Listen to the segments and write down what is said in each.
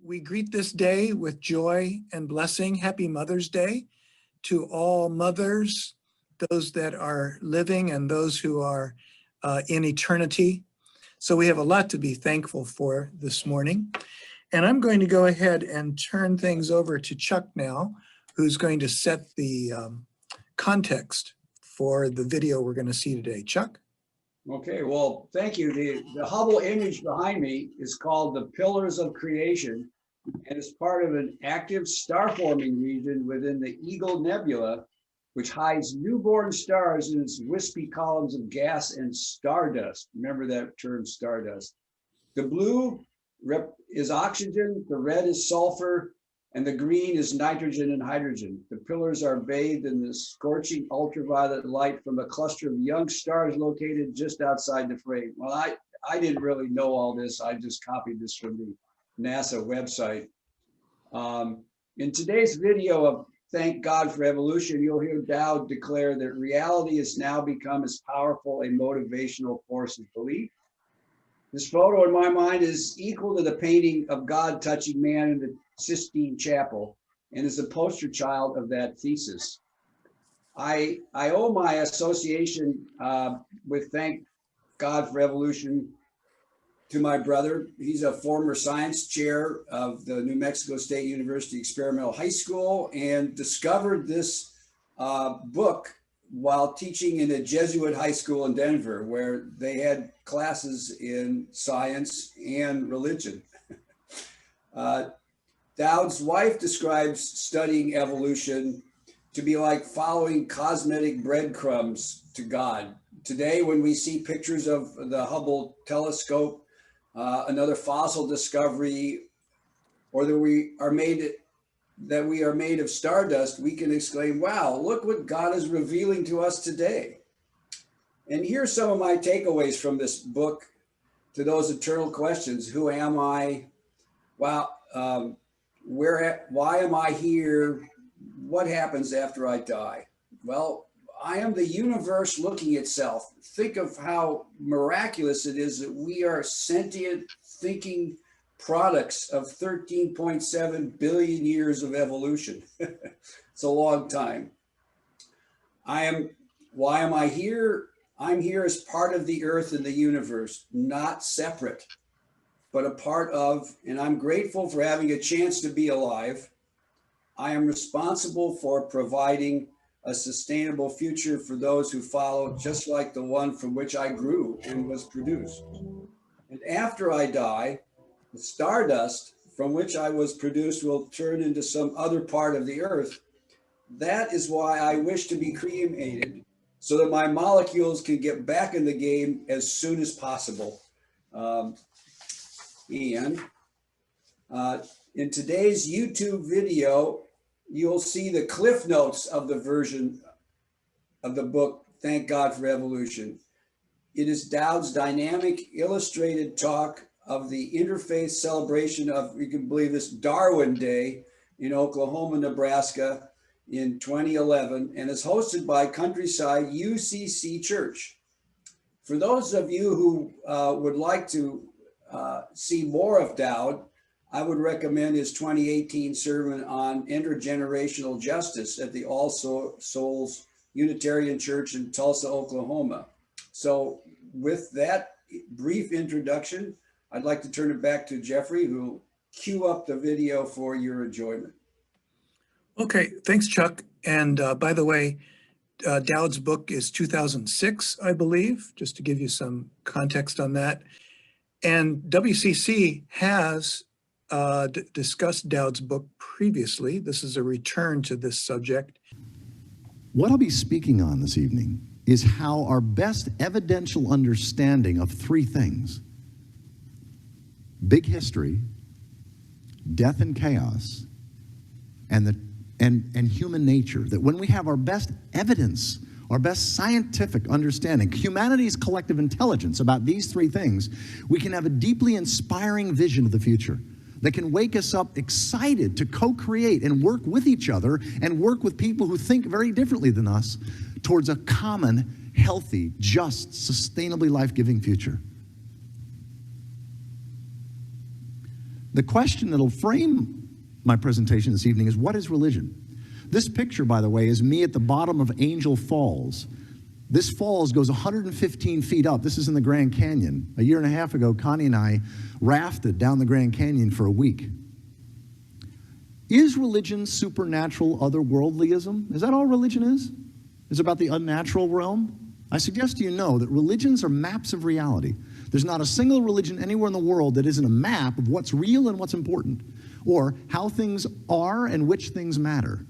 We greet this day with joy and blessing. Happy Mother's Day to all mothers, those that are living and those who are in eternity. So we have a lot to be thankful for this morning. And I'm going to go ahead and turn things over to Chuck now, who's going to set the context for the video we're going to see today. Chuck? Okay, well, thank you. The Hubble image behind me is called the Pillars of Creation, and is part of an active star-forming region within the Eagle Nebula, which hides newborn stars in its wispy columns of gas and stardust. Remember that term, stardust. The blue is oxygen, the red is sulfur, and the green is nitrogen and hydrogen. The pillars are bathed in the scorching ultraviolet light from a cluster of young stars located just outside the frame. Well, I didn't really know all this. I just copied this from the NASA website. In today's video of Thank God for Evolution, you'll hear Dowd declare that reality has now become as powerful a motivational force as belief. This photo in my mind is equal to the painting of God touching man in the Sistine Chapel, and is a poster child of that thesis. I owe my association with Thank God for Evolution to my brother. He's a former science chair of the New Mexico State University Experimental High School and discovered this book while teaching in a Jesuit high school in Denver, where they had classes in science and religion. Dowd's wife describes studying evolution to be like following cosmetic breadcrumbs to God. Today, when we see pictures of the Hubble telescope, another fossil discovery, or that we are made of stardust, we can exclaim, wow, look what God is revealing to us today. And here's some of my takeaways from this book to those eternal questions. Who am I? Wow. Why am I here? What happens after I die? Well, I am the universe looking itself. Think of how miraculous it is that we are sentient, thinking products of 13.7 billion years of evolution. It's a long time. Why am I here? I'm here as part of the earth and the universe, not separate, but a part of, and I'm grateful for having a chance to be alive. I am responsible for providing a sustainable future for those who follow, just like the one from which I grew and was produced. And after I die, the stardust from which I was produced will turn into some other part of the earth. That is why I wish to be cremated, so that my molecules can get back in the game as soon as possible. In today's YouTube video, you'll see the cliff notes of the version of the book, Thank God for Evolution. It is Dowd's dynamic, illustrated talk of the interfaith celebration of, you can believe this, Darwin Day in Oklahoma, Nebraska in 2011, and is hosted by Countryside UCC Church. For those of you who would like to see more of Dowd, I would recommend his 2018 sermon on intergenerational justice at the All Souls Unitarian Church in Tulsa, Oklahoma. So with that brief introduction, I'd like to turn it back to Jeffrey, who will cue up the video for your enjoyment. Okay, thanks, Chuck. And by the way, Dowd's book is 2006, I believe, just to give you some context on that. And WCC has discussed Dowd's book previously. This is a return to this subject. What I'll be speaking on this evening is how our best evidential understanding of three things: big history, death and chaos, and human nature, that when we have our best evidence, our best scientific understanding, humanity's collective intelligence about these three things, we can have a deeply inspiring vision of the future that can wake us up excited to co-create and work with each other and work with people who think very differently than us towards a common, healthy, just, sustainably life-giving future. The question that'll frame my presentation this evening is, what is religion? This picture, by the way, is me at the bottom of Angel Falls. This falls goes 115 feet up. This is in the Grand Canyon. A year and a half ago, Connie and I rafted down the Grand Canyon for a week. Is religion supernatural otherworldlyism? Is that all religion is? Is it about the unnatural realm? I suggest to you know that religions are maps of reality. There's not a single religion anywhere in the world that isn't a map of what's real and what's important, or how things are and which things matter.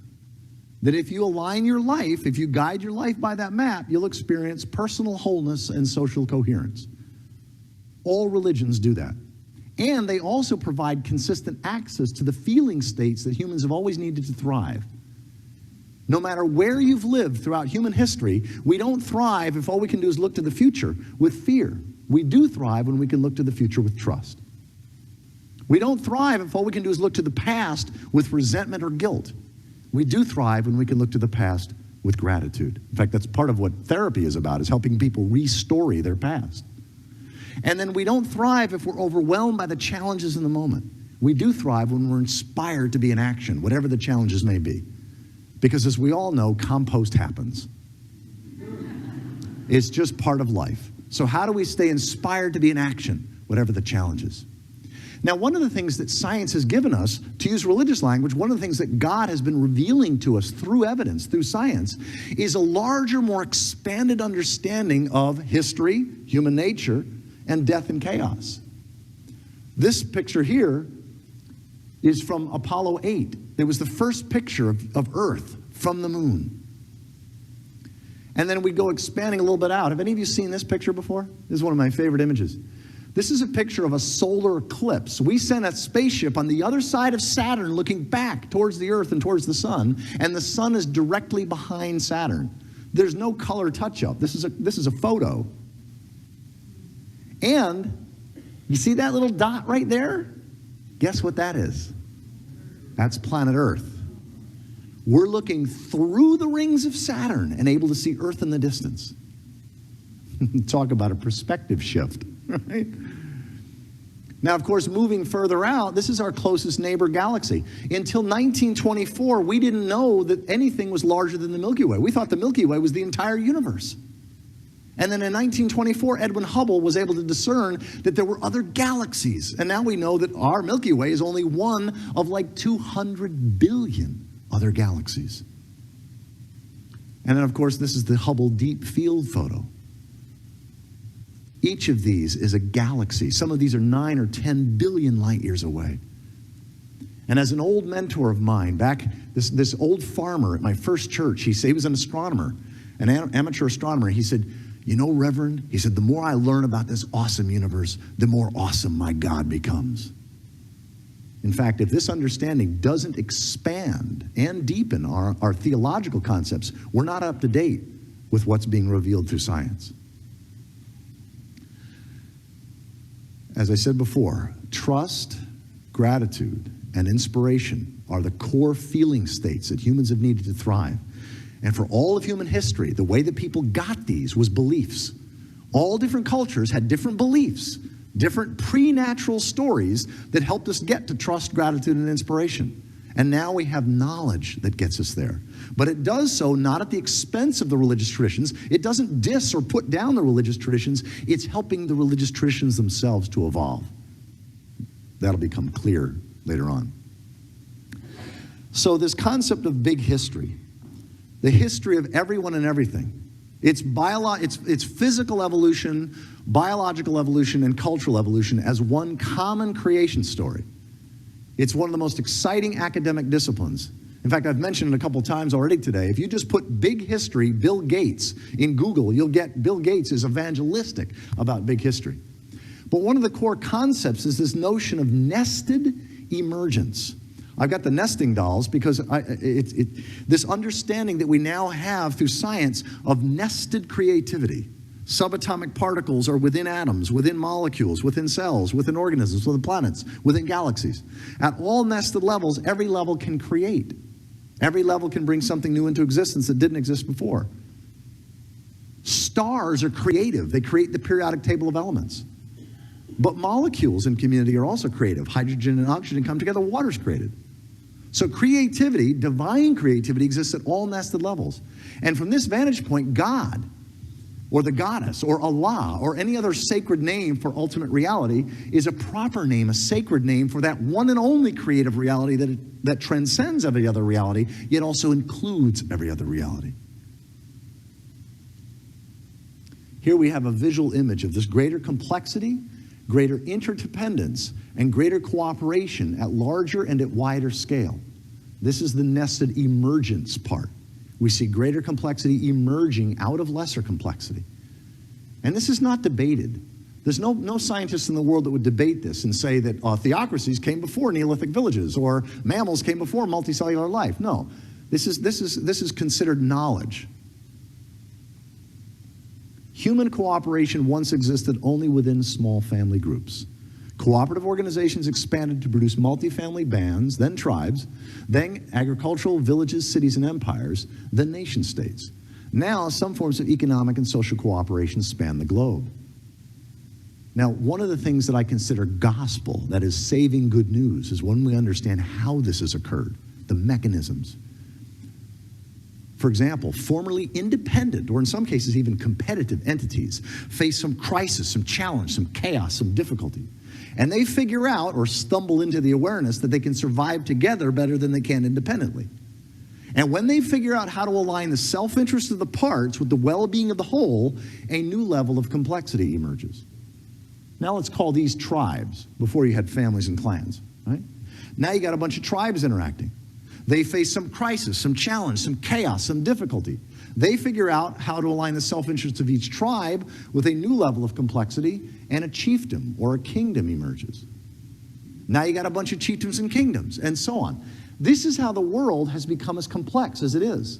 That if you align your life, if you guide your life by that map, you'll experience personal wholeness and social coherence. All religions do that. And they also provide consistent access to the feeling states that humans have always needed to thrive. No matter where you've lived throughout human history, we don't thrive if all we can do is look to the future with fear. We do thrive when we can look to the future with trust. We don't thrive if all we can do is look to the past with resentment or guilt. We do thrive when we can look to the past with gratitude. In fact, that's part of what therapy is about, is helping people re-story their past. And then we don't thrive if we're overwhelmed by the challenges in the moment. We do thrive when we're inspired to be in action, whatever the challenges may be. Because as we all know, compost happens. It's just part of life. So how do we stay inspired to be in action, whatever the challenges? Now, one of the things that science has given us, to use religious language, one of the things that God has been revealing to us through evidence, through science, is a larger, more expanded understanding of history, human nature, and death and chaos. This picture here is from Apollo 8. It was the first picture of Earth from the moon. And then we go expanding a little bit out. Have any of you seen this picture before? This is one of my favorite images. This is a picture of a solar eclipse. We sent a spaceship on the other side of Saturn looking back towards the Earth and towards the sun, and the sun is directly behind Saturn. There's no color touch-up. This is a photo. And you see that little dot right there? Guess what that is? That's planet Earth. We're looking through the rings of Saturn and able to see Earth in the distance. Talk about a perspective shift, right? Now, of course, moving further out, this is our closest neighbor galaxy. Until 1924, we didn't know that anything was larger than the Milky Way. We thought the Milky Way was the entire universe. And then in 1924, Edwin Hubble was able to discern that there were other galaxies. And now we know that our Milky Way is only one of like 200 billion other galaxies. And then, of course, this is the Hubble Deep Field photo. Each of these is a galaxy. Some of these are 9 or 10 billion light years away. And as an old mentor of mine, this old farmer at my first church, he was an astronomer, an amateur astronomer. He said, "You know, Reverend," he said, "the more I learn about this awesome universe, the more awesome my God becomes." In fact, if this understanding doesn't expand and deepen our theological concepts, we're not up to date with what's being revealed through science. As I said before, trust, gratitude, and inspiration are the core feeling states that humans have needed to thrive. And for all of human history, the way that people got these was beliefs. All different cultures had different beliefs, different pre-natural stories that helped us get to trust, gratitude, and inspiration. And now we have knowledge that gets us there. But it does so not at the expense of the religious traditions. It doesn't diss or put down the religious traditions. It's helping the religious traditions themselves to evolve. That'll become clear later on. So this concept of big history, the history of everyone and everything, it's physical evolution, biological evolution, and cultural evolution as one common creation story. It's one of the most exciting academic disciplines. In fact, I've mentioned it a couple times already today. If you just put big history, Bill Gates, in Google, you'll get Bill Gates is evangelistic about big history. But one of the core concepts is this notion of nested emergence. I've got the nesting dolls because this understanding that we now have through science of nested creativity. Subatomic particles are within atoms, within molecules, within cells, within organisms, within planets, within galaxies. At all nested levels, every level can create. Every level can bring something new into existence that didn't exist before. Stars are creative. They create the periodic table of elements. But molecules in community are also creative. Hydrogen and oxygen come together, water's created. So creativity, divine creativity, exists at all nested levels. And from this vantage point, God, or the goddess, or Allah, or any other sacred name for ultimate reality is a proper name, a sacred name for that one and only creative reality that transcends every other reality, yet also includes every other reality. Here we have a visual image of this greater complexity, greater interdependence, and greater cooperation at larger and at wider scale. This is the nested emergence part. We see greater complexity emerging out of lesser complexity. And this is not debated. There's no scientist in the world that would debate this and say that theocracies came before Neolithic villages or mammals came before multicellular life. No, this is considered knowledge. Human cooperation once existed only within small family groups. Cooperative organizations expanded to produce multifamily bands, then tribes, then agricultural villages, cities, and empires, then nation states. Now, some forms of economic and social cooperation span the globe. Now, one of the things that I consider gospel, that is saving good news, is when we understand how this has occurred, the mechanisms. For example, formerly independent, or in some cases even competitive entities, face some crisis, some challenge, some chaos, some difficulty. And they figure out or stumble into the awareness that they can survive together better than they can independently. And when they figure out how to align the self-interest of the parts with the well-being of the whole, a new level of complexity emerges. Now let's call these tribes. Before you had families and clans, right? Now you got a bunch of tribes interacting. They face some crisis, some challenge, some chaos, some difficulty. They figure out how to align the self-interest of each tribe with a new level of complexity, and a chiefdom or a kingdom emerges. Now you got a bunch of chiefdoms and kingdoms, and so on. This is how the world has become as complex as it is.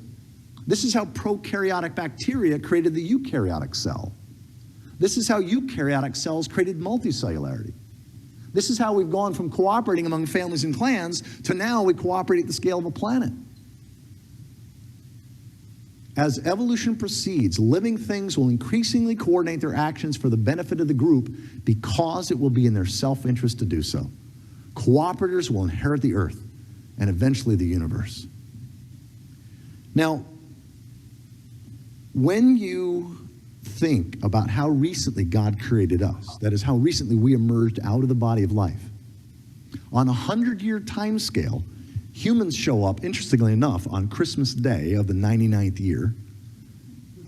This is how prokaryotic bacteria created the eukaryotic cell. This is how eukaryotic cells created multicellularity. This is how we've gone from cooperating among families and clans to now we cooperate at the scale of a planet. As evolution proceeds, living things will increasingly coordinate their actions for the benefit of the group because it will be in their self-interest to do so. Cooperators will inherit the earth and eventually the universe. Now, when you think about how recently God created us, that is how recently we emerged out of the body of life, on a 100-year time scale, humans show up, interestingly enough, on Christmas Day of the 99th year,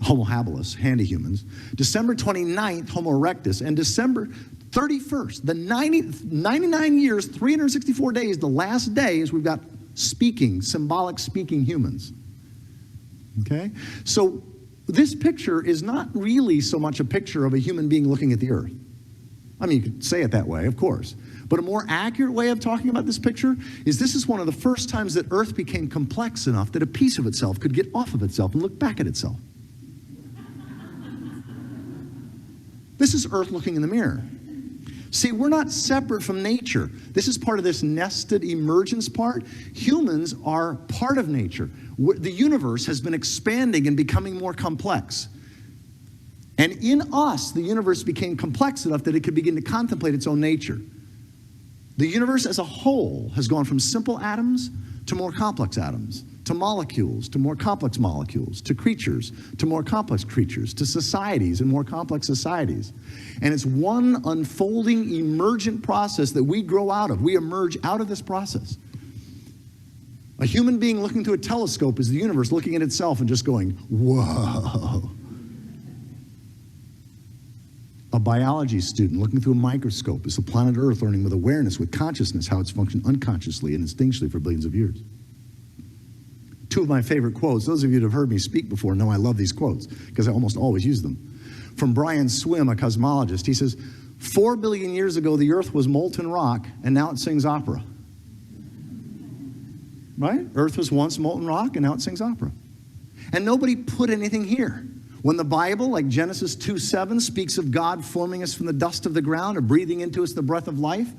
Homo habilis, handy humans, December 29th, Homo erectus, and December 31st, the 99 years, 364 days, the last day is we've got speaking, symbolic speaking humans. Okay? So this picture is not really so much a picture of a human being looking at the earth. I mean, you could say it that way, of course. But a more accurate way of talking about this picture is this is one of the first times that Earth became complex enough that a piece of itself could get off of itself and look back at itself. This is Earth looking in the mirror. See, we're not separate from nature. This is part of this nested emergence part. Humans are part of nature. The universe has been expanding and becoming more complex. And in us, the universe became complex enough that it could begin to contemplate its own nature. The universe as a whole has gone from simple atoms to more complex atoms, to molecules, to more complex molecules, to creatures, to more complex creatures, to societies and more complex societies. And it's one unfolding, emergent process that we grow out of. We emerge out of this process. A human being looking through a telescope is the universe looking at itself and just going, whoa. A biology student looking through a microscope is the planet Earth learning with awareness, with consciousness, how it's functioned unconsciously and instinctually for billions of years. Two of my favorite quotes, those of you that have heard me speak before know I love these quotes because I almost always use them. From Brian Swim, a cosmologist, he says, 4 billion years ago the Earth was molten rock and now it sings opera. Right? Earth was once molten rock and now it sings opera. And nobody put anything here. When the Bible, like Genesis 2:7, speaks of God forming us from the dust of the ground or breathing into us the breath of life,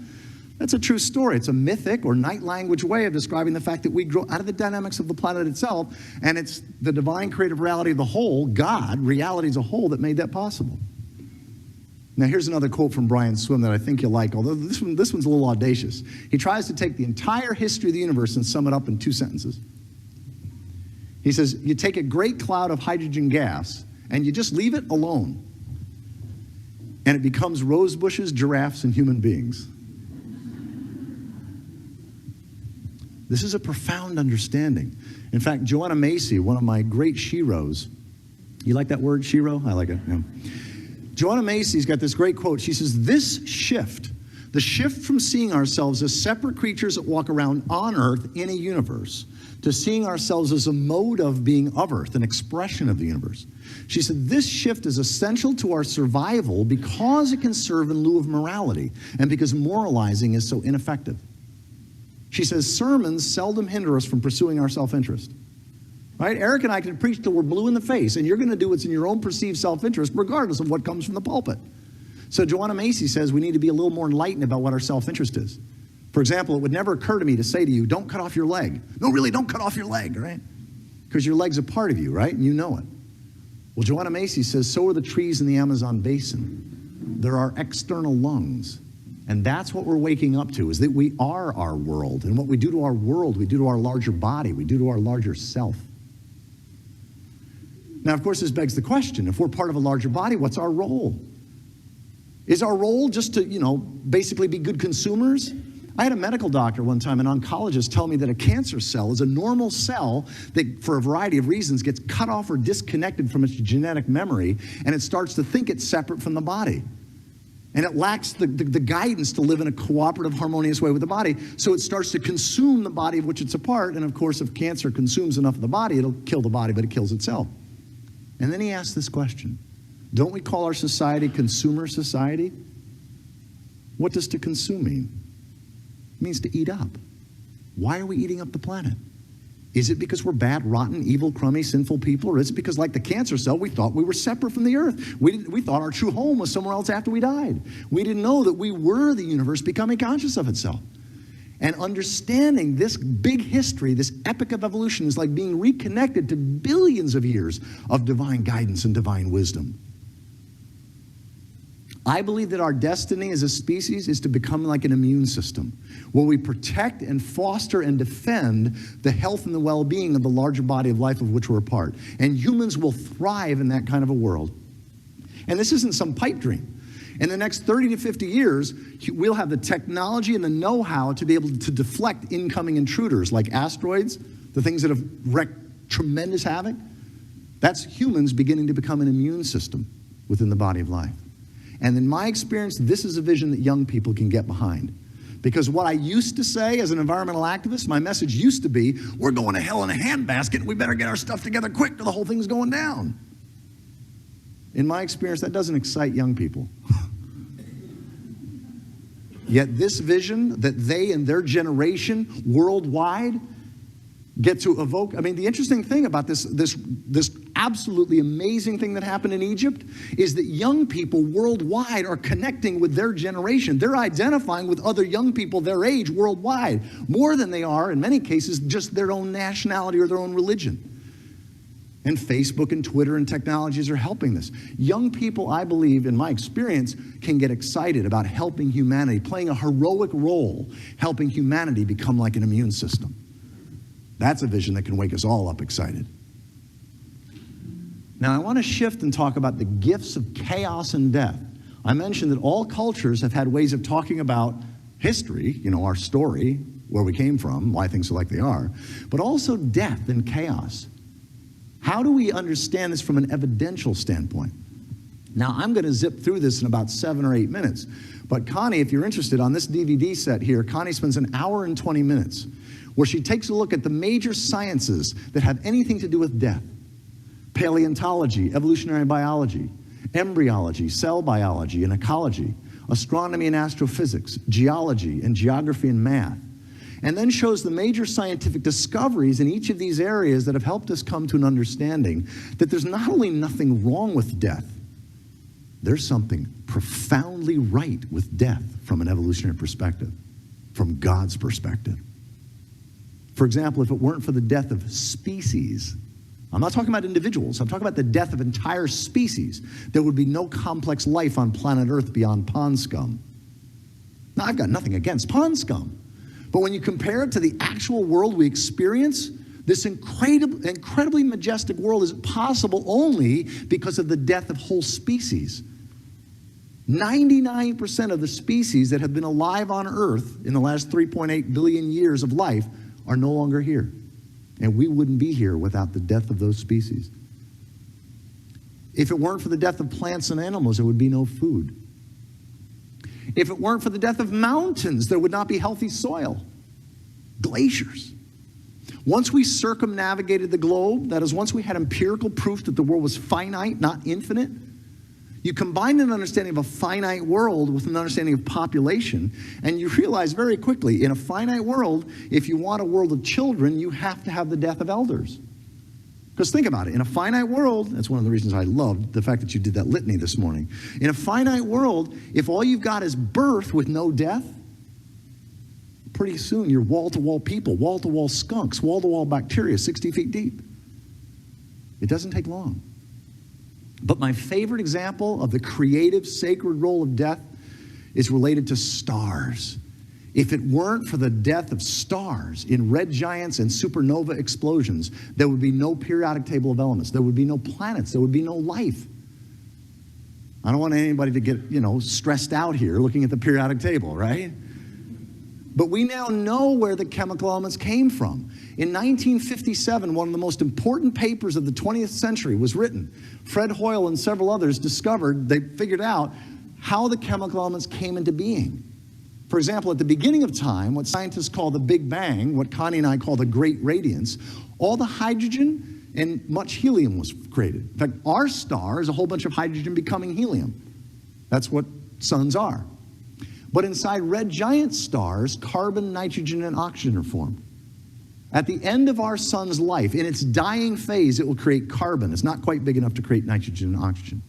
that's a true story. It's a mythic or night language way of describing the fact that we grow out of the dynamics of the planet itself, and it's the divine creative reality of the whole, God, reality as a whole, that made that possible. Now, here's another quote from Brian Swim that I think you'll like, although this one's a little audacious. He tries to take the entire history of the universe and sum it up in 2 sentences. He says, you take a great cloud of hydrogen gas and you just leave it alone, and it becomes rose bushes, giraffes, and human beings. This is a profound understanding. In fact, Joanna Macy, one of my great sheroes, you like that word, shero? I like it. Yeah. Joanna Macy's got this great quote. She says, this shift, the shift from seeing ourselves as separate creatures that walk around on Earth in a universe, to seeing ourselves as a mode of being of Earth, an expression of the universe. She said, this shift is essential to our survival because it can serve in lieu of morality and because moralizing is so ineffective. She says, sermons seldom hinder us from pursuing our self-interest. Right? Eric and I can preach till we're blue in the face, and you're going to do what's in your own perceived self-interest regardless of what comes from the pulpit. So Joanna Macy says we need to be a little more enlightened about what our self-interest is. For example, it would never occur to me to say to you, don't cut off your leg. No, really, don't cut off your leg, right? Because your leg's a part of you, right? And you know it. Well, Joanna Macy says, so are the trees in the Amazon basin. There are external lungs. And that's what we're waking up to, is that we are our world. And what we do to our world, we do to our larger body, we do to our larger self. Now, of course, this begs the question, if we're part of a larger body, what's our role? Is our role just to, basically be good consumers? I had a medical doctor one time, an oncologist, tell me that a cancer cell is a normal cell that, for a variety of reasons, gets cut off or disconnected from its genetic memory, and it starts to think it's separate from the body. And it lacks the guidance to live in a cooperative, harmonious way with the body, so it starts to consume the body of which it's a part, and of course, if cancer consumes enough of the body, it'll kill the body, but it kills itself. And then he asked this question, don't we call our society consumer society? What does to consume mean? It means to eat up. Why are we eating up the planet? Is it because we're bad, rotten, evil, crummy, sinful people? Or is it because, like the cancer cell, we thought we were separate from the earth? We thought our true home was somewhere else after we died. We didn't know that we were the universe becoming conscious of itself. And understanding this big history, this epic of evolution, is like being reconnected to billions of years of divine guidance and divine wisdom. I believe that our destiny as a species is to become like an immune system, where we protect and foster and defend the health and the well-being of the larger body of life of which we're a part. And humans will thrive in that kind of a world. And this isn't some pipe dream. In the next 30 to 50 years, we'll have the technology and the know-how to be able to deflect incoming intruders like asteroids, the things that have wreaked tremendous havoc. That's humans beginning to become an immune system within the body of life. And in my experience, this is a vision that young people can get behind. Because what I used to say as an environmental activist, my message used to be, we're going to hell in a handbasket and we better get our stuff together quick or the whole thing's going down. In my experience, that doesn't excite young people. Yet this vision that they and their generation worldwide get to evoke. I mean, the interesting thing about this absolutely amazing thing that happened in Egypt is that young people worldwide are connecting with their generation. They're identifying with other young people their age worldwide, more than they are, in many cases, just their own nationality or their own religion. And Facebook and Twitter and technologies are helping this. Young people, I believe, in my experience, can get excited about helping humanity, playing a heroic role, helping humanity become like an immune system. That's a vision that can wake us all up excited. Now, I want to shift and talk about the gifts of chaos and death. I mentioned that all cultures have had ways of talking about history, our story, where we came from, why things are like they are, but also death and chaos. How do we understand this from an evidential standpoint? Now, I'm going to zip through this in about 7 or 8 minutes. But Connie, if you're interested, on this DVD set here, Connie spends an hour and 20 minutes where she takes a look at the major sciences that have anything to do with death. Paleontology, evolutionary biology, embryology, cell biology and ecology, astronomy and astrophysics, geology and geography and math. And then shows the major scientific discoveries in each of these areas that have helped us come to an understanding that there's not only nothing wrong with death, there's something profoundly right with death from an evolutionary perspective, from God's perspective. For example, if it weren't for the death of species, I'm not talking about individuals. I'm talking about the death of entire species. There would be no complex life on planet Earth beyond pond scum. Now, I've got nothing against pond scum. But when you compare it to the actual world we experience, this incredibly majestic world is possible only because of the death of whole species. 99% of the species that have been alive on Earth in the last 3.8 billion years of life are no longer here. And we wouldn't be here without the death of those species. If it weren't for the death of plants and animals, there would be no food. If it weren't for the death of mountains, there would not be healthy soil. Glaciers. Once we circumnavigated the globe, that is, once we had empirical proof that the world was finite, not infinite, you combine an understanding of a finite world with an understanding of population, and you realize very quickly, in a finite world, if you want a world of children, you have to have the death of elders. Because think about it, in a finite world, that's one of the reasons I loved the fact that you did that litany this morning. In a finite world, if all you've got is birth with no death, pretty soon you're wall-to-wall people, wall-to-wall skunks, wall-to-wall bacteria 60 feet deep. It doesn't take long. But my favorite example of the creative, sacred role of death is related to stars. If it weren't for the death of stars in red giants and supernova explosions, there would be no periodic table of elements. There would be no planets. There would be no life. I don't want anybody to get, stressed out here looking at the periodic table, right? But we now know where the chemical elements came from. In 1957, one of the most important papers of the 20th century was written. Fred Hoyle and several others they figured out how the chemical elements came into being. For example, at the beginning of time, what scientists call the Big Bang, what Connie and I call the Great Radiance, all the hydrogen and much helium was created. In fact, our star is a whole bunch of hydrogen becoming helium. That's what suns are. But inside red giant stars, carbon, nitrogen, and oxygen are formed. At the end of our sun's life, in its dying phase, it will create carbon. It's not quite big enough to create nitrogen and oxygen.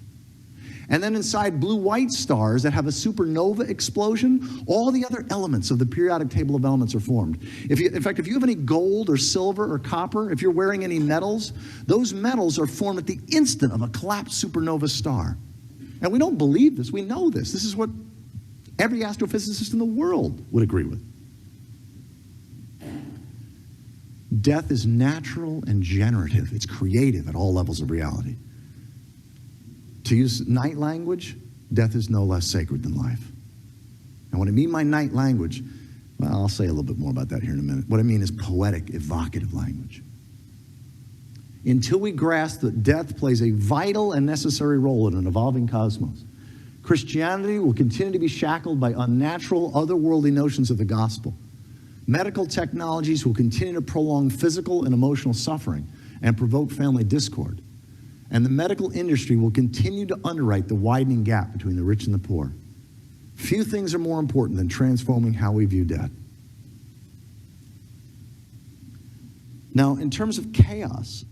And then inside blue-white stars that have a supernova explosion, all the other elements of the periodic table of elements are formed. In fact, if you have any gold or silver or copper, if you're wearing any metals, those metals are formed at the instant of a collapsed supernova star. And we don't believe this. We know this. This is what every astrophysicist in the world would agree with. Death is natural and generative. It's creative at all levels of reality. To use night language, death is no less sacred than life. And what I mean by night language, well, I'll say a little bit more about that here in a minute. What I mean is poetic, evocative language. Until we grasp that death plays a vital and necessary role in an evolving cosmos, Christianity will continue to be shackled by unnatural, otherworldly notions of the gospel. Medical technologies will continue to prolong physical and emotional suffering and provoke family discord. And the medical industry will continue to underwrite the widening gap between the rich and the poor. Few things are more important than transforming how we view death. Now, in terms of chaos,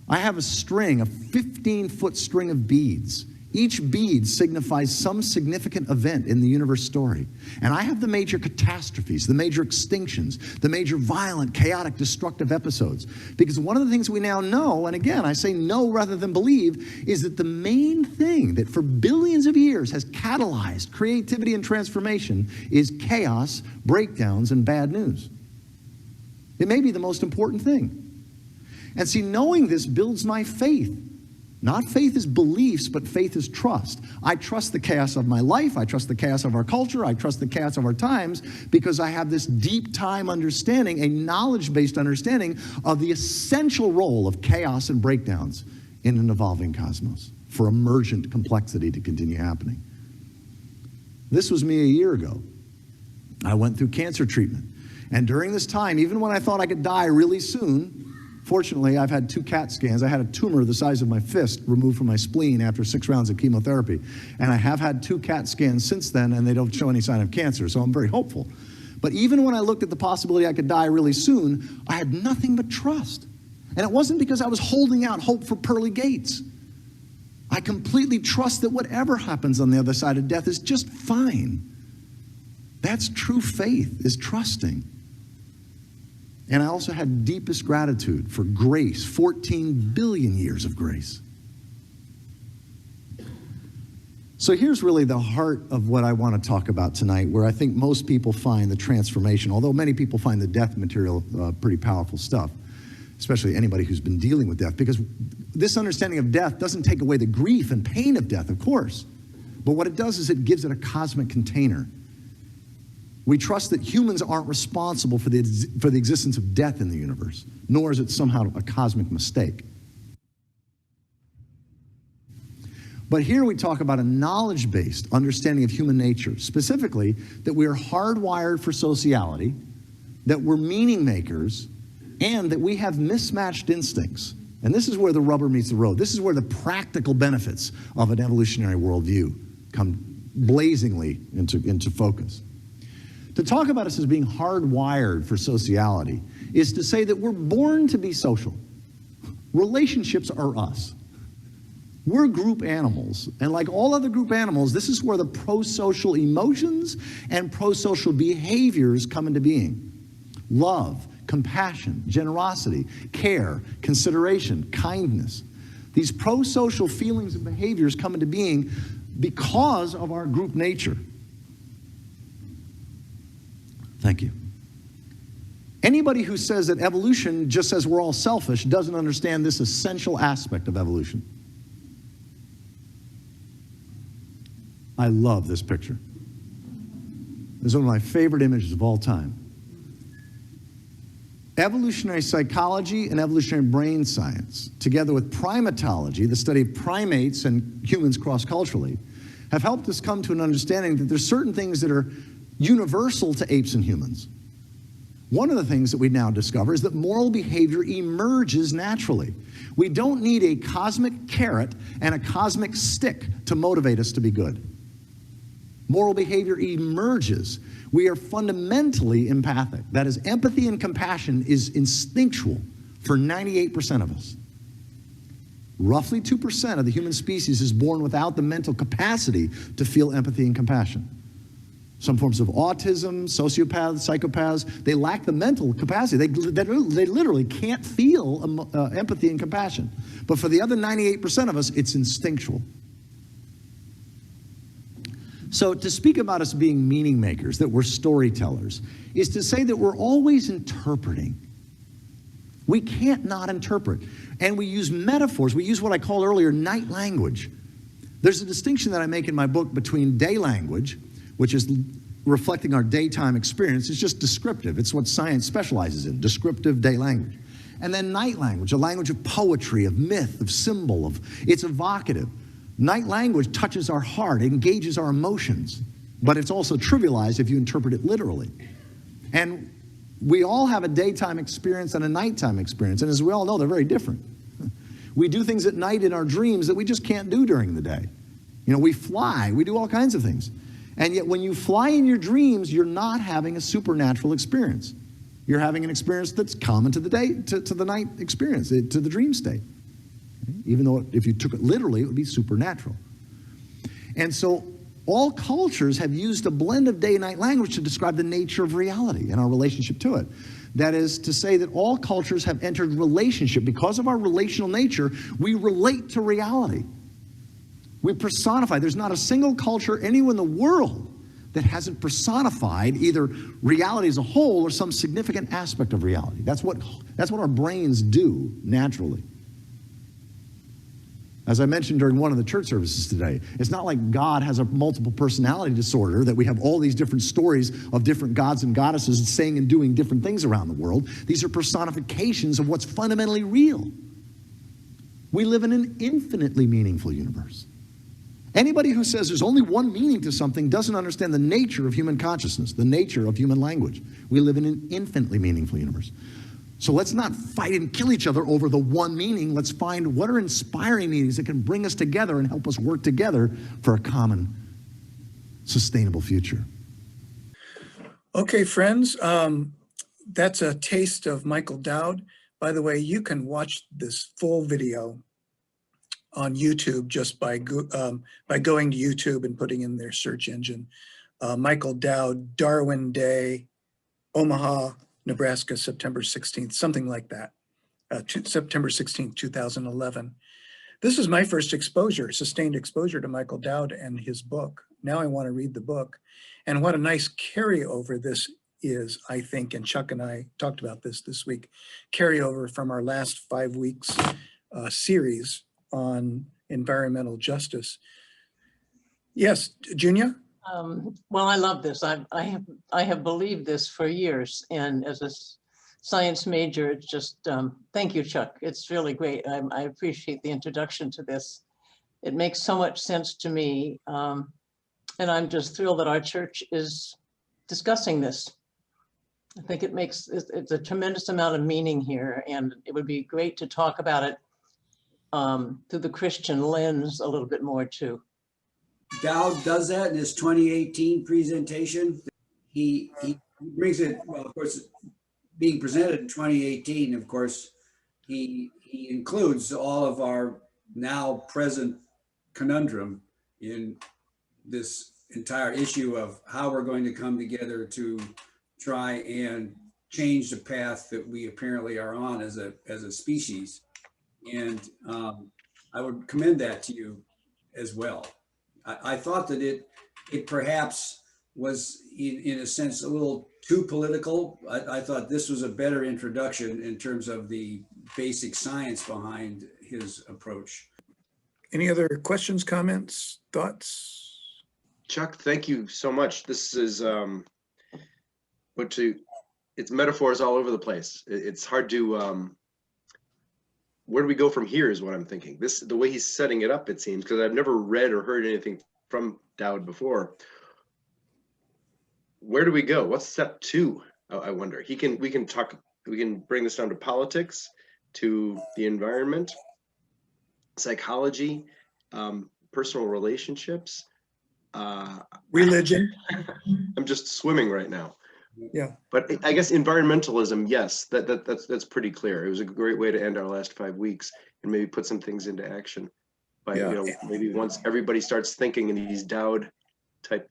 I have a 15-foot string of beads. Each bead signifies some significant event in the universe story. And I have the major catastrophes, the major extinctions, the major violent, chaotic, destructive episodes. Because one of the things we now know, and again, I say know rather than believe, is that the main thing that for billions of years has catalyzed creativity and transformation is chaos, breakdowns, and bad news. It may be the most important thing. And see, knowing this builds my faith. Not faith is beliefs, but faith is trust. I trust the chaos of my life. I trust the chaos of our culture. I trust the chaos of our times because I have this deep time understanding, a knowledge-based understanding of the essential role of chaos and breakdowns in an evolving cosmos for emergent complexity to continue happening. This was me a year ago. I went through cancer treatment. And during this time, even when I thought I could die really soon, fortunately, I've had 2 CAT scans. I had a tumor the size of my fist removed from my spleen after 6 rounds of chemotherapy. And I have had 2 CAT scans since then, and they don't show any sign of cancer, so I'm very hopeful. But even when I looked at the possibility I could die really soon, I had nothing but trust. And it wasn't because I was holding out hope for pearly gates. I completely trust that whatever happens on the other side of death is just fine. That's true faith, is trusting. And I also had deepest gratitude for grace, 14 billion years of grace. So here's really the heart of what I want to talk about tonight, where I think most people find the transformation, although many people find the death material pretty powerful stuff, especially anybody who's been dealing with death, because this understanding of death doesn't take away the grief and pain of death, of course. But what it does is it gives it a cosmic container. We trust that humans aren't responsible for the existence of death in the universe, nor is it somehow a cosmic mistake. But here we talk about a knowledge-based understanding of human nature, specifically that we are hardwired for sociality, that we're meaning makers, and that we have mismatched instincts. And this is where the rubber meets the road. This is where the practical benefits of an evolutionary worldview come blazingly into focus. To talk about us as being hardwired for sociality is to say that we're born to be social. Relationships are us. We're group animals, and like all other group animals, this is where the pro-social emotions and pro-social behaviors come into being. Love, compassion, generosity, care, consideration, kindness. These pro-social feelings and behaviors come into being because of our group nature. Thank you. Anybody who says that evolution just says we're all selfish doesn't understand this essential aspect of evolution. I love this picture. It's one of my favorite images of all time. Evolutionary psychology and evolutionary brain science, together with primatology, the study of primates and humans cross-culturally, have helped us come to an understanding that there's certain things that are universal to apes and humans. One of the things that we now discover is that moral behavior emerges naturally. We don't need a cosmic carrot and a cosmic stick to motivate us to be good. Moral behavior emerges. We are fundamentally empathic. That is, empathy and compassion is instinctual for 98% of us. Roughly 2% of the human species is born without the mental capacity to feel empathy and compassion. Some forms of autism, sociopaths, psychopaths, they lack the mental capacity. They literally can't feel empathy and compassion. But for the other 98% of us, it's instinctual. So to speak about us being meaning makers, that we're storytellers, is to say that we're always interpreting. We can't not interpret. And we use metaphors. We use what I called earlier night language. There's a distinction that I make in my book between day language, which is reflecting our daytime experience. It's just descriptive. It's what science specializes in, descriptive day language. And then night language, a language of poetry, of myth, of symbol, it's evocative. Night language touches our heart, engages our emotions, but it's also trivialized if you interpret it literally. And we all have a daytime experience and a nighttime experience, and as we all know, they're very different. We do things at night in our dreams that we just can't do during the day. You know, we fly, we do all kinds of things. And yet when you fly in your dreams, you're not having a supernatural experience. You're having an experience that's common to the day, to the night experience, to the dream state. Even though if you took it literally, it would be supernatural. And so all cultures have used a blend of day and night language to describe the nature of reality and our relationship to it. That is to say that all cultures have entered relationship. Because of our relational nature, we relate to reality. We personify. There's not a single culture anywhere in the world that hasn't personified either reality as a whole or some significant aspect of reality. That's what our brains do naturally. As I mentioned during one of the church services today, it's not like God has a multiple personality disorder, that we have all these different stories of different gods and goddesses saying and doing different things around the world. These are personifications of what's fundamentally real. We live in an infinitely meaningful universe. Anybody who says there's only one meaning to something doesn't understand the nature of human consciousness, the nature of human language. We live in an infinitely meaningful universe. So let's not fight and kill each other over the one meaning. Let's find what are inspiring meanings that can bring us together and help us work together for a common, sustainable future. Okay, friends, that's a taste of Michael Dowd. By the way, you can watch this full video on YouTube just by going to YouTube and putting in their search engine. Michael Dowd, Darwin Day, Omaha, Nebraska, September 16th, something like that. September 16th, 2011. This is my first exposure, sustained exposure to Michael Dowd and his book. Now I want to read the book. And what a nice carryover this is, I think, and Chuck and I talked about this week, carryover from our last 5 weeks series on environmental justice. Yes, Junia? Well, I love this. I have believed this for years, and as a science major, it's just, thank you, Chuck. It's really great. I appreciate the introduction to this. It makes so much sense to me. And I'm just thrilled that our church is discussing this. I think it's a tremendous amount of meaning here, and it would be great to talk about it through the Christian lens a little bit more too. Dowd does that in his 2018 presentation. He brings it, well, of course, being presented in 2018, of course, he includes all of our now present conundrum in this entire issue of how we're going to come together to try and change the path that we apparently are on as a species. And I would commend that to you as well. I thought that it perhaps was in a sense a little too political. I thought this was a better introduction in terms of the basic science behind his approach. Any other questions, comments, thoughts? Chuck, thank you so much. This is it's metaphors all over the place. It's hard to where do we go from here is what I'm thinking. The way he's setting it up, it seems, because I've never read or heard anything from Dowd before. Where do we go? What's step 2? I wonder. We can bring this down to politics, to the environment, psychology, personal relationships, Religion. I'm just swimming right now. Yeah. But I guess environmentalism, yes, that's pretty clear. It was a great way to end our last 5 weeks and maybe put some things into action. But maybe once everybody starts thinking in these Dowd type,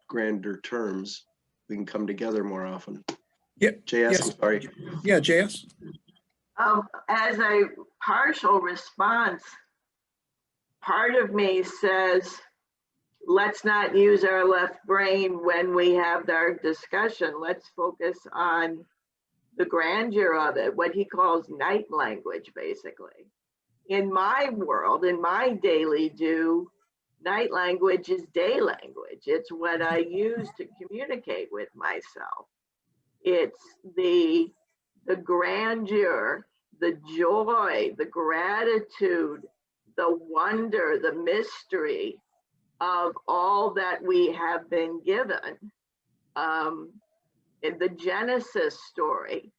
grander terms, we can come together more often. Yeah. JS, Yes. I'm sorry. Yeah, JS. As a partial response, part of me says, let's not use our left brain when we have our discussion. Let's focus on the grandeur of it, what he calls night language, basically. In my world, in my daily do, night language is day language. It's what I use to communicate with myself. It's the grandeur, the joy, the gratitude, the wonder, the mystery of all that we have been given. In the Genesis story,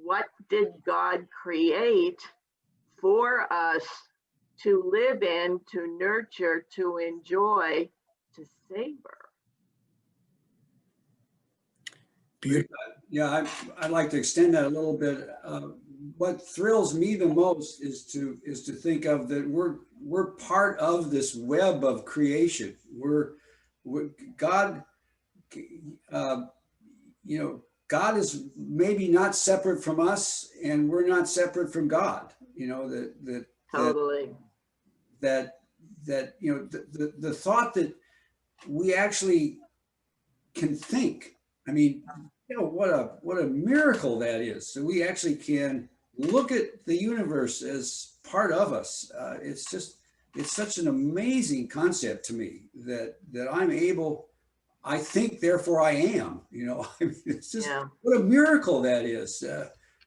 what did God create for us to live in, to nurture, to enjoy, to savor? Beautiful. Yeah, I'd like to extend that a little bit. What thrills me the most is to think of that we're part of this web of creation. We're God. God is maybe not separate from us, and we're not separate from God. Totally. The thought that we actually can think. I mean, what a miracle that is. So we actually can look at the universe as part of us. It's such an amazing concept to me that I'm able, I think, therefore I am, I mean, it's just, what a miracle that is,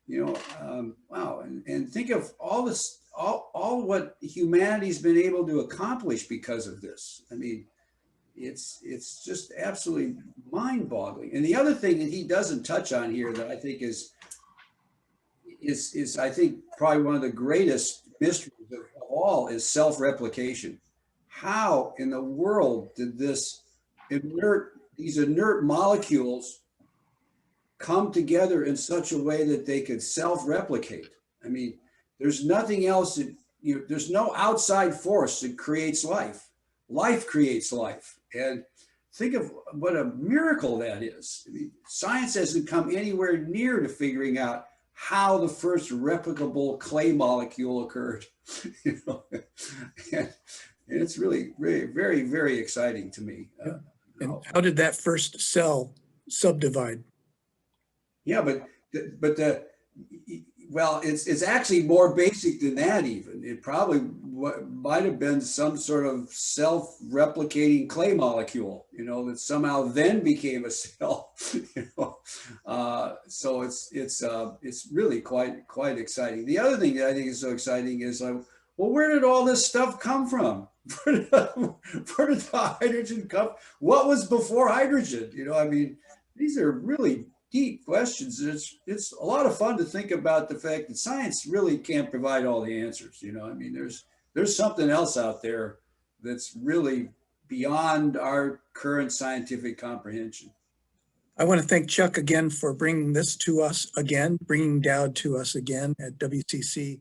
wow. And think of all this, all what humanity's been able to accomplish because of this. I mean, it's just absolutely mind-boggling. And the other thing that he doesn't touch on here that I think is I think probably one of the greatest mysteries of all is self-replication. How in the world did these inert molecules come together in such a way that they could self-replicate? I mean, there's nothing else that, there's no outside force that creates life. Life creates life. And think of what a miracle that is. I mean, science hasn't come anywhere near to figuring out how the first replicable clay molecule occurred. You know, and it's really, really, very, very exciting to me. And how did that first cell subdivide? Yeah, well, it's actually more basic than that even. It probably might have been some sort of self-replicating clay molecule, you know, that somehow then became a cell, you know. So it's really quite exciting. The other thing that I think is so exciting is, well, where did all this stuff come from? Where did the hydrogen come? What was before hydrogen? You know, I mean, these are really deep questions. It's a lot of fun to think about the fact that science really can't provide all the answers. You know, I mean, there's something else out there that's really beyond our current scientific comprehension. I want to thank Chuck again for bringing this to us again, bringing Dowd to us again at WCC